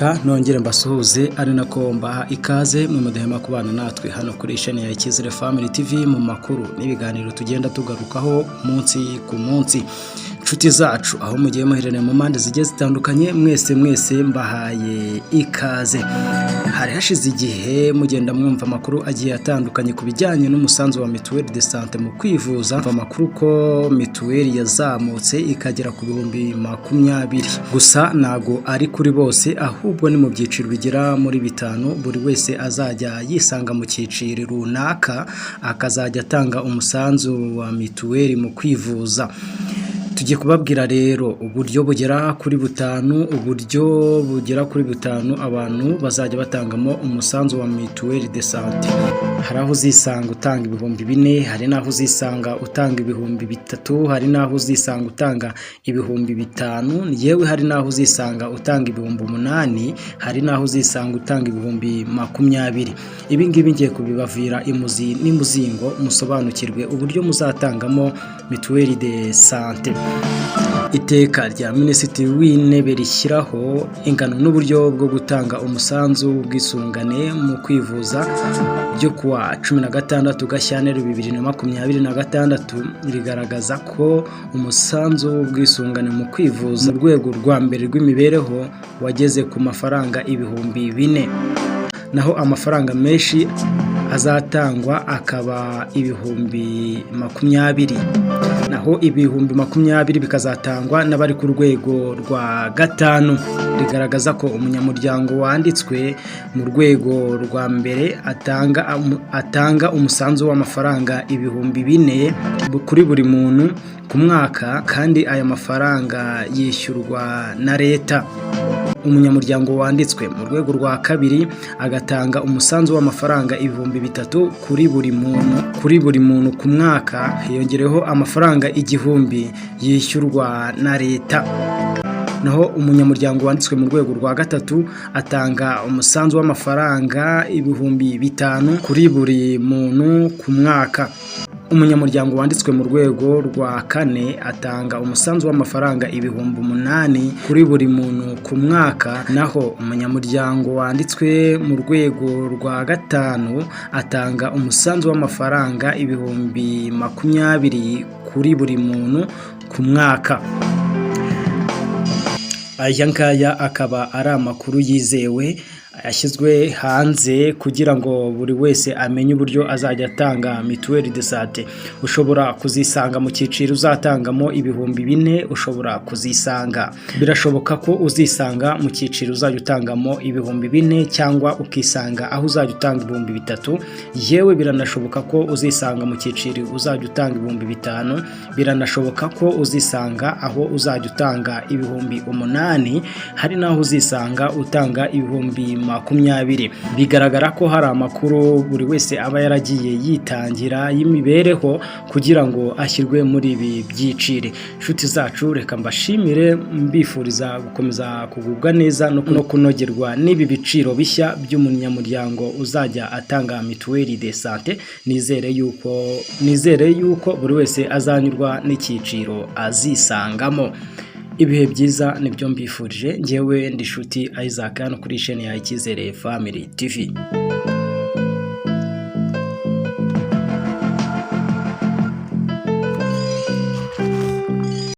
reka nongere mbasuhuze ari nako mbaha ikaze mu mudahema kubana natwe hano kuri channel ya Icyizere Family TV mu makuru n'ibiganiro tugenda tugarukaho munsi ku munsi. Inshuti zacu aho mugiye muherereye mu mande zigiye zitandukanye mwese mbahaye ikaze. Hari hashize igihe mugenda mwumva amakuru agiye atandukanye ku bijyanye n'umusanzu wa mituweli de sante mu kwivuza. Amakuru ko mituweli yazamutse ikagera ku bihumbi 20. Gusa nago ari kuri bose ahubwo ni mu byiciro bigera muri 5 buri wese azajya yisanga mu cyiciro runaka akazajya atanga umusanzu wa mituweli mu kwivuza. Tugiye kubabwira rero uburyo bugera kuri 5 abantu bazajya batangamo umusanzu wa mituweli de sante. Hari aho uzisanga utanga ibihumbi 4, hari naho uzisanga utanga ibihumbi 3, hari naho uzisanga utanga ibihumbi 5, yewe hari naho uzisanga utanga ibihumbi 8, hari naho uzisanga utanga ibihumbi 20. Ibi ngibi ngiye kubibavira imuzi n'imuzingo musobanukirwe uburyo muzatangamo mituweli de sante. Iteka rya Minisitiri w'Intebe rishyiraho ingano n'uburyo bwo gutanga umusanzu w'ubwisungane mu kwivuza ryo kuwa 16 Gashyantare 2026 rigaragaza ko umusanzu w'ubwisungane mu kwivuza urwego rwa mbere rw'imibereho wageze ku mafaranga ibihumbi 4, naho amafaranga menshi azatangwa akaba ibihumbi 20, naho ibihumbi 20 bikazatangwa n'abari ku rwego rwa 5. Rigaragaza ko umunyamuryango wanditswe mu rwego rwa mbere atanga umusanzu w'amafaranga ibihumbi 4 kuri buri muntu ku mwaka, kandi aya mafaranga yishyurwa na leta. Umunyamuryango wanditswe mu rwego rwa 2 agatanga umusanzu w'amafaranga ibihumbi 3 kuri buri muntu ku mwaka, hiyongereho amafaranga 1000 yishyurwa na leta. Naho umunyamuryango wanditswe mu rwego rwa 3 atanga umusanzu w'amafaranga ibihumbi 5 kuri buri muntu ku mwaka. Umunyamuryango wanditswe mu rwego rwa 4 atanga umusanzu w'amafaranga ibihumbi 8 kuri buri muntu ku mwaka, naho umunyamuryango wanditswe mu rwego rwa 5 atanga umusanzu w'amafaranga ibihumbi 20 kuri buri muntu ku mwaka. Aya ngaya akaba ari amakuru yizewe yashyizwe hanze kugira ngo buri wese amenye uburyo azajya atanga mituweli de sante. Ushobora kuzisanga mu cyiciro uzatangamo ibihumbi 4, ushobora kuzisanga, birashoboka ko uzisanga mu cyiciro uzajya utangamo ibihumbi 4 cyangwa ukisanga aho uzajya utanga ibihumbi 3, yewe biranashoboka ko uzisanga mu cyiciro uzajya utanga ibihumbi 5, biranashoboka ko uzisanga aho uzajya utanga ibihumbi 8, hari naho uzisanga utanga ibihumbi 20. Bigaragara ko hari amakuru buri wese aba yaragiye yitangira y'imibereho kugira ngo ashyirwe muri ibi byiciro. Inshuti zacu reka mbashimire mbifuriza gukomeza kugubwa neza no kunogerwa n'ibi biciro bishya by'umunyamuryango uzajya atanga mituweli de sante. Nizere yuko buri wese azanyurwa n'icyiciro azisangamo. Ibihe byiza nibyo mbifurije. Njyewe ndi Nshuti Isaac hano kuri channel ya Icyizere Family TV.